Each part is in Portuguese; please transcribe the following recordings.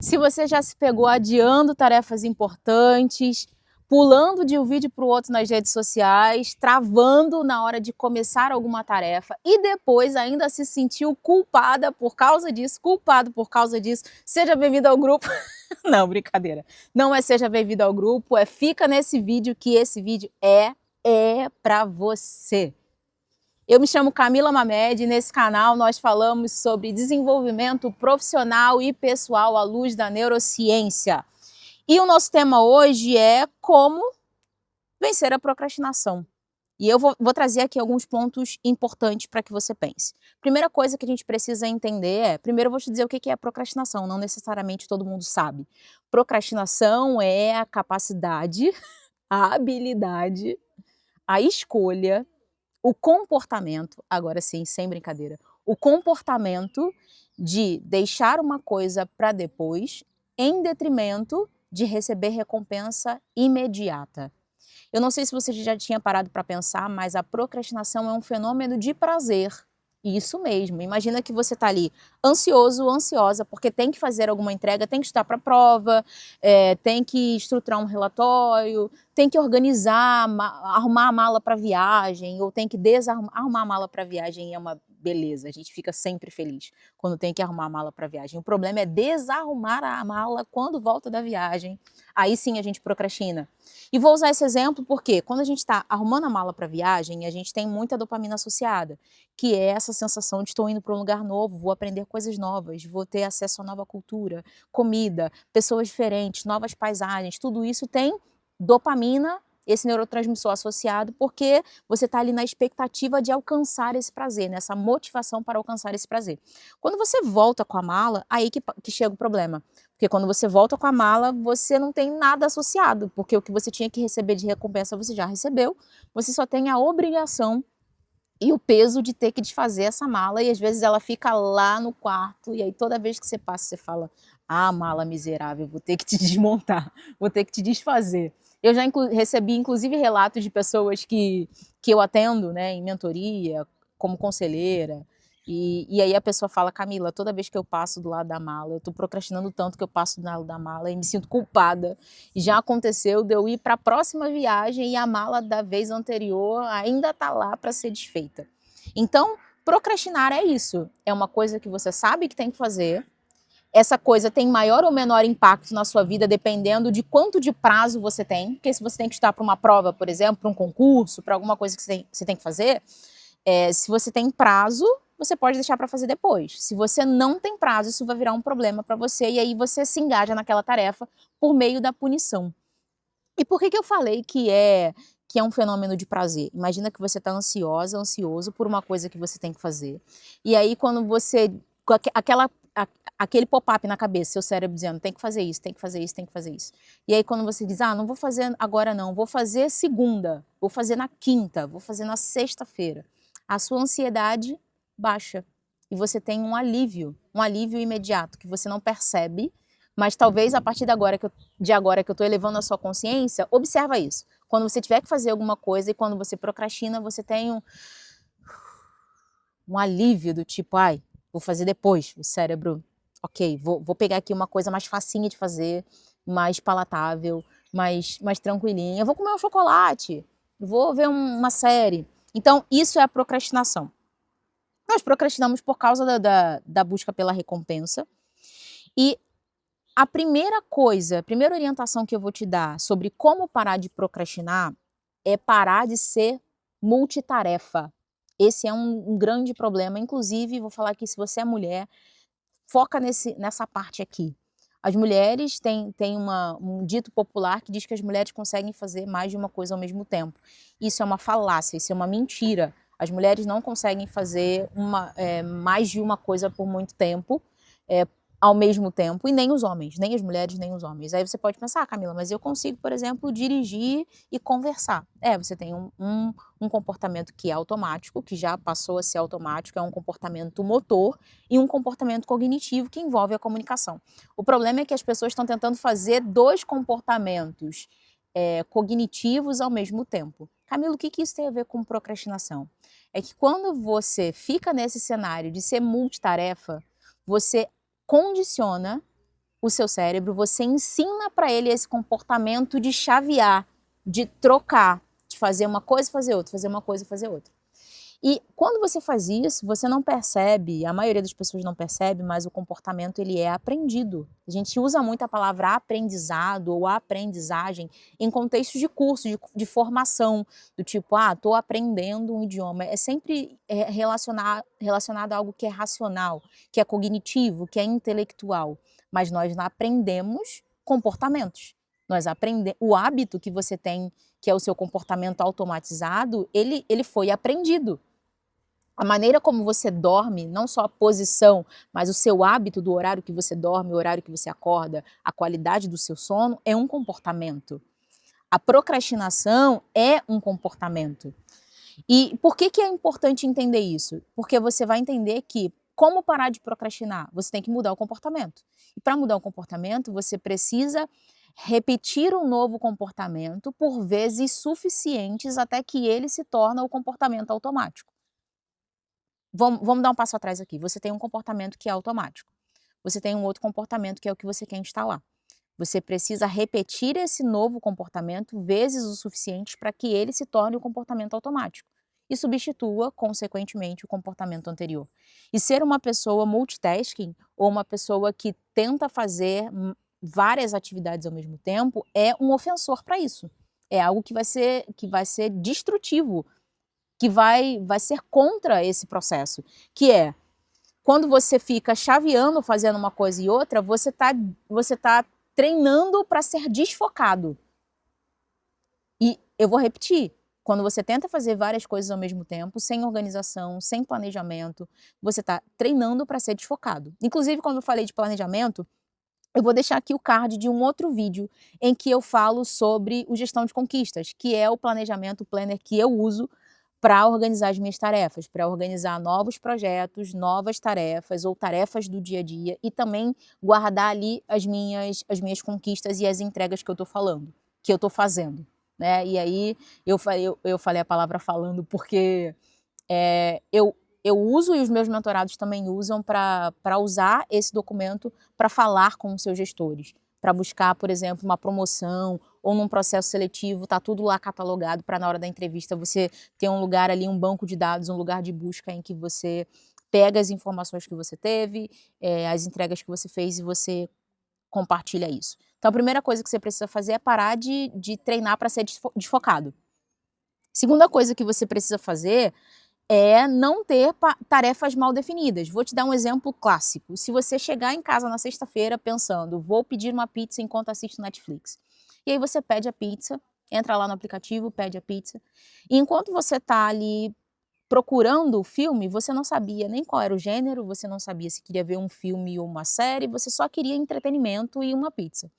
Se você já se pegou adiando tarefas importantes, pulando de um vídeo para o outro nas redes sociais, travando na hora de começar alguma tarefa e depois ainda se sentiu culpada por causa disso, culpado por causa disso, seja bem-vindo ao grupo. Não, brincadeira. Não é seja bem-vindo ao grupo, é fica nesse vídeo que esse vídeo é para você. Eu me chamo Camila Mamed e nesse canal nós falamos sobre desenvolvimento profissional e pessoal à luz da neurociência. E o nosso tema hoje é como vencer a procrastinação. E eu vou trazer aqui alguns pontos importantes para que você pense. Primeira coisa que a gente precisa entender é, primeiro eu vou te dizer o que é procrastinação, não necessariamente todo mundo sabe. Procrastinação é a capacidade, a habilidade, a escolha, o comportamento, agora sim, sem brincadeira, o comportamento de deixar uma coisa para depois em detrimento de receber recompensa imediata. Eu não sei se você já tinha parado para pensar, mas a procrastinação é um fenômeno de prazer. Isso mesmo. Imagina que você está ali ansioso, ansiosa, porque tem que fazer alguma entrega, tem que estudar para a prova, tem que estruturar um relatório, tem que organizar, arrumar a mala para viagem, ou tem que arrumar a mala para viagem. É uma beleza, a gente fica sempre feliz quando tem que arrumar a mala para viagem. O problema é desarrumar a mala quando volta da viagem. Aí sim a gente procrastina. E vou usar esse exemplo porque quando a gente está arrumando a mala para viagem, a gente tem muita dopamina associada, que é essa sensação de estou indo para um lugar novo, vou aprender coisas novas, vou ter acesso a nova cultura, comida, pessoas diferentes, novas paisagens, tudo isso tem dopamina, esse neurotransmissor associado, porque você está ali na expectativa de alcançar esse prazer, nessa motivação para alcançar esse prazer. Quando você volta com a mala, aí que chega o problema. Porque quando você volta com a mala, você não tem nada associado, porque o que você tinha que receber de recompensa você já recebeu, você só tem a obrigação e o peso de ter que desfazer essa mala, e às vezes ela fica lá no quarto, e aí toda vez que você passa, você fala, ah, mala miserável, vou ter que te desmontar, vou ter que te desfazer. Eu já recebi, inclusive, relatos de pessoas que eu atendo, né, em mentoria, como conselheira, e aí a pessoa fala, Camila, toda vez que eu passo do lado da mala, eu estou procrastinando tanto que eu passo do lado da mala e me sinto culpada. E já aconteceu de eu ir para a próxima viagem e a mala da vez anterior ainda está lá para ser desfeita. Então, procrastinar é isso. É uma coisa que você sabe que tem que fazer. Essa coisa tem maior ou menor impacto na sua vida dependendo de quanto de prazo você tem. Porque se você tem que estudar para uma prova, por exemplo, para um concurso, para alguma coisa que você tem que fazer, se você tem prazo, você pode deixar para fazer depois. Se você não tem prazo, isso vai virar um problema para você e aí você se engaja naquela tarefa por meio da punição. E por que eu falei que é um fenômeno de prazer? Imagina que você está ansiosa, ansioso por uma coisa que você tem que fazer. E aí quando você, com aquele pop-up na cabeça, seu cérebro dizendo, tem que fazer isso, tem que fazer isso, tem que fazer isso. E aí quando você diz, ah, não vou fazer agora não, vou fazer segunda, vou fazer na quinta, vou fazer na sexta-feira. A sua ansiedade baixa e você tem um alívio imediato que você não percebe, mas talvez a partir de agora que eu estou elevando a sua consciência, observa isso. Quando você tiver que fazer alguma coisa e quando você procrastina, você tem um alívio do tipo, ai, vou fazer depois. O cérebro, ok, vou pegar aqui uma coisa mais facinha de fazer, mais palatável, mais tranquilinha. Eu vou comer um chocolate, vou ver uma série. Então, isso é a procrastinação. Nós procrastinamos por causa da busca pela recompensa. E a primeira orientação que eu vou te dar sobre como parar de procrastinar é parar de ser multitarefa. Esse é um grande problema. Inclusive, vou falar que se você é mulher, foca nessa parte aqui. As mulheres têm um dito popular que diz que as mulheres conseguem fazer mais de uma coisa ao mesmo tempo. Isso é uma falácia, isso é uma mentira. As mulheres não conseguem fazer mais de uma coisa por muito tempo, ao mesmo tempo, e nem os homens, nem as mulheres, nem os homens. Aí você pode pensar, Camila, mas eu consigo, por exemplo, dirigir e conversar. Você tem um comportamento que é automático, que já passou a ser automático, é um comportamento motor e um comportamento cognitivo que envolve a comunicação. O problema é que as pessoas estão tentando fazer dois comportamentos cognitivos ao mesmo tempo. Camila, o que isso tem a ver com procrastinação? É que quando você fica nesse cenário de ser multitarefa, você condiciona o seu cérebro, você ensina para ele esse comportamento de chavear, de trocar, de fazer uma coisa e fazer outra, fazer uma coisa e fazer outra. E quando você faz isso, você não percebe, a maioria das pessoas não percebe, mas o comportamento ele é aprendido. A gente usa muito a palavra aprendizado ou aprendizagem em contextos de curso, de formação, do tipo, estou aprendendo um idioma. É sempre relacionado a algo que é racional, que é cognitivo, que é intelectual. Mas nós não aprendemos comportamentos. O hábito que você tem, que é o seu comportamento automatizado, ele foi aprendido. A maneira como você dorme, não só a posição, mas o seu hábito do horário que você dorme, o horário que você acorda, a qualidade do seu sono, é um comportamento. A procrastinação é um comportamento. E por que é importante entender isso? Porque você vai entender que, como parar de procrastinar? Você tem que mudar o comportamento. E para mudar o comportamento, você precisa repetir um novo comportamento por vezes suficientes até que ele se torne o comportamento automático. Vamos dar um passo atrás aqui. Você tem um comportamento que é automático. Você tem um outro comportamento que é o que você quer instalar. Você precisa repetir esse novo comportamento vezes o suficiente para que ele se torne o comportamento automático e substitua, consequentemente, o comportamento anterior. E ser uma pessoa multitasking ou uma pessoa que tenta fazer várias atividades ao mesmo tempo é um ofensor para isso. É algo que vai ser destrutivo, que vai ser contra esse processo, que é, quando você fica chaveando, fazendo uma coisa e outra, você tá treinando para ser desfocado. E eu vou repetir, quando você tenta fazer várias coisas ao mesmo tempo, sem organização, sem planejamento, você está treinando para ser desfocado. Inclusive, quando eu falei de planejamento, eu vou deixar aqui o card de um outro vídeo em que eu falo sobre o gestão de conquistas, que é o planejamento, o planner que eu uso para organizar as minhas tarefas, para organizar novos projetos, novas tarefas ou tarefas do dia a dia e também guardar ali as minhas conquistas e as entregas que eu estou falando, que eu estou fazendo, né? E aí eu falei a palavra falando porque eu uso e os meus mentorados também usam para usar esse documento para falar com os seus gestores, para buscar, por exemplo, uma promoção ou num processo seletivo, tá tudo lá catalogado para na hora da entrevista você ter um lugar ali, um banco de dados, um lugar de busca em que você pega as informações que você teve, as entregas que você fez e você compartilha isso. Então a primeira coisa que você precisa fazer é parar de treinar para ser desfocado. Segunda coisa que você precisa fazer é não ter tarefas mal definidas. Vou te dar um exemplo clássico. Se você chegar em casa na sexta-feira pensando, vou pedir uma pizza enquanto assisto Netflix. E aí você pede a pizza, entra lá no aplicativo, pede a pizza. E enquanto você está ali procurando o filme, você não sabia nem qual era o gênero, você não sabia se queria ver um filme ou uma série, você só queria entretenimento e uma pizza.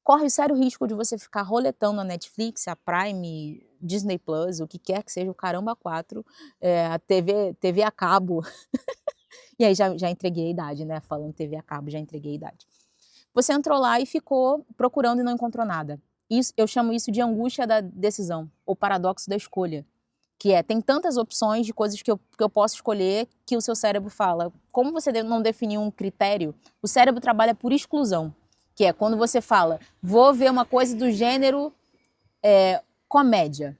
Corre o sério risco de você ficar roletando a Netflix, a Prime, Disney Plus, o que quer que seja, o caramba 4, a TV a cabo. E aí já entreguei a idade, né? Falando TV a cabo, já entreguei a idade. Você entrou lá e ficou procurando e não encontrou nada. Eu chamo isso de angústia da decisão, ou paradoxo da escolha. Que é, tem tantas opções de coisas que eu posso escolher que o seu cérebro fala. Como você não definiu um critério, o cérebro trabalha por exclusão. Que é quando você fala, vou ver uma coisa do gênero comédia.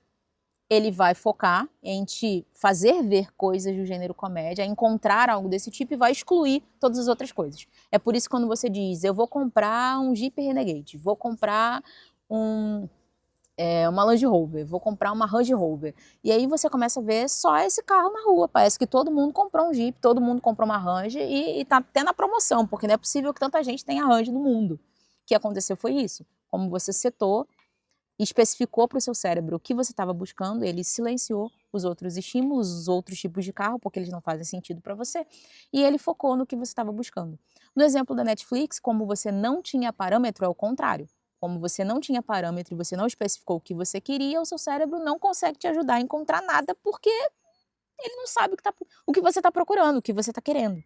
Ele vai focar em te fazer ver coisas do gênero comédia, encontrar algo desse tipo e vai excluir todas as outras coisas. É por isso que quando você diz, eu vou comprar um Jeep Renegade, vou comprar uma Land Rover, vou comprar uma Range Rover. E aí você começa a ver só esse carro na rua. Parece que todo mundo comprou um Jeep, todo mundo comprou uma Range e tá até na promoção, porque não é possível que tanta gente tenha Range no mundo. O que aconteceu foi isso. Como você setou e especificou para o seu cérebro o que você estava buscando, ele silenciou os outros estímulos, os outros tipos de carro, porque eles não fazem sentido para você, e ele focou no que você estava buscando. No exemplo da Netflix, como você não tinha parâmetro, é o contrário. Como você não tinha parâmetro e você não especificou o que você queria, o seu cérebro não consegue te ajudar a encontrar nada porque ele não sabe o que você está procurando, o que você está querendo.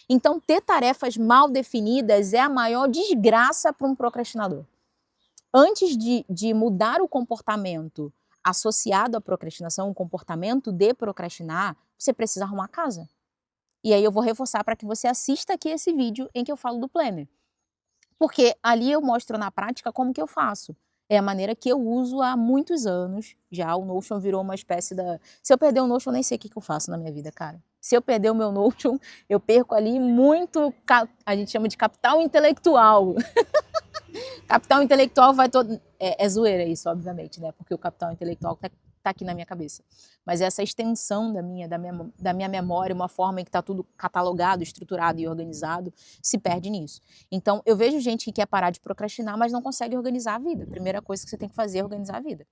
Então, ter tarefas mal definidas é a maior desgraça para um procrastinador. Antes de mudar o comportamento associado à procrastinação, o comportamento de procrastinar, você precisa arrumar a casa. E aí eu vou reforçar para que você assista aqui esse vídeo em que eu falo do planner. Porque ali eu mostro na prática como que eu faço. É a maneira que eu uso há muitos anos já, o Notion virou uma espécie da se eu perder o Notion, eu nem sei o que que eu faço na minha vida, cara. Se eu perder o meu Notion, eu perco ali muito a gente chama de capital intelectual. Capital intelectual vai todo é zoeira isso, obviamente, né, porque o capital intelectual tá aqui na minha cabeça. Mas essa extensão da minha memória, uma forma em que está tudo catalogado, estruturado e organizado, se perde nisso. Então, eu vejo gente que quer parar de procrastinar, mas não consegue organizar a vida. A primeira coisa que você tem que fazer é organizar a vida.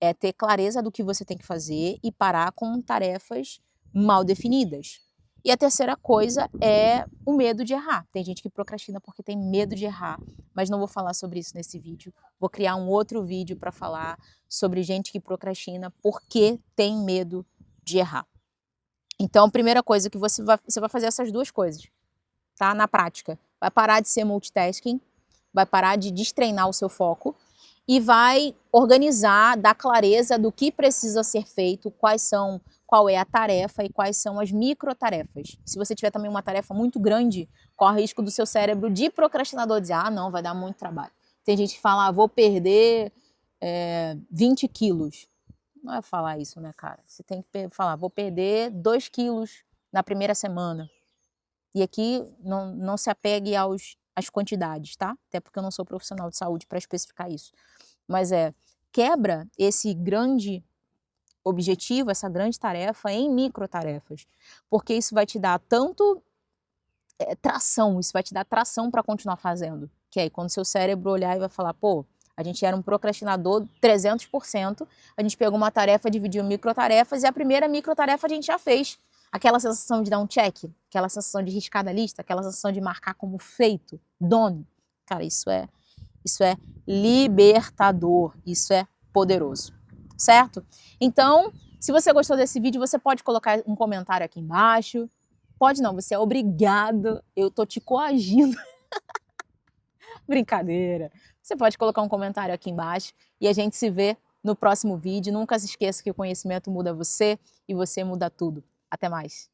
É ter clareza do que você tem que fazer e parar com tarefas mal definidas. E a terceira coisa é o medo de errar. Tem gente que procrastina porque tem medo de errar, mas não vou falar sobre isso nesse vídeo. Vou criar um outro vídeo para falar sobre gente que procrastina porque tem medo de errar. Então, a primeira coisa que você vai fazer essas duas coisas, tá? Na prática. Vai parar de ser multitasking, vai parar de destreinar o seu foco e vai organizar, dar clareza do que precisa ser feito, qual é a tarefa e quais são as microtarefas. Se você tiver também uma tarefa muito grande, corre o risco do seu cérebro de procrastinador dizer, ah, não, vai dar muito trabalho. Tem gente que fala, ah, vou perder 20 quilos. Não é falar isso, né, cara? Você tem que falar, vou perder 2 quilos na primeira semana. E aqui não se apegue às quantidades, tá? Até porque eu não sou profissional de saúde para especificar isso. Mas quebra esse grande objetivo, essa grande tarefa em microtarefas, porque isso vai te dar tanto tração, isso vai te dar tração para continuar fazendo. Que aí quando seu cérebro olhar e vai falar, pô, a gente era um procrastinador 300%, a gente pegou uma tarefa, dividiu em microtarefas e a primeira microtarefa a gente já fez. Aquela sensação de dar um check, aquela sensação de riscar da lista, aquela sensação de marcar como feito, done. Cara, isso é libertador, isso é poderoso, certo? Então, se você gostou desse vídeo, você pode colocar um comentário aqui embaixo. Pode não, você é obrigado, eu tô te coagindo. Brincadeira. Você pode colocar um comentário aqui embaixo e a gente se vê no próximo vídeo. Nunca se esqueça que o conhecimento muda você e você muda tudo. Até mais.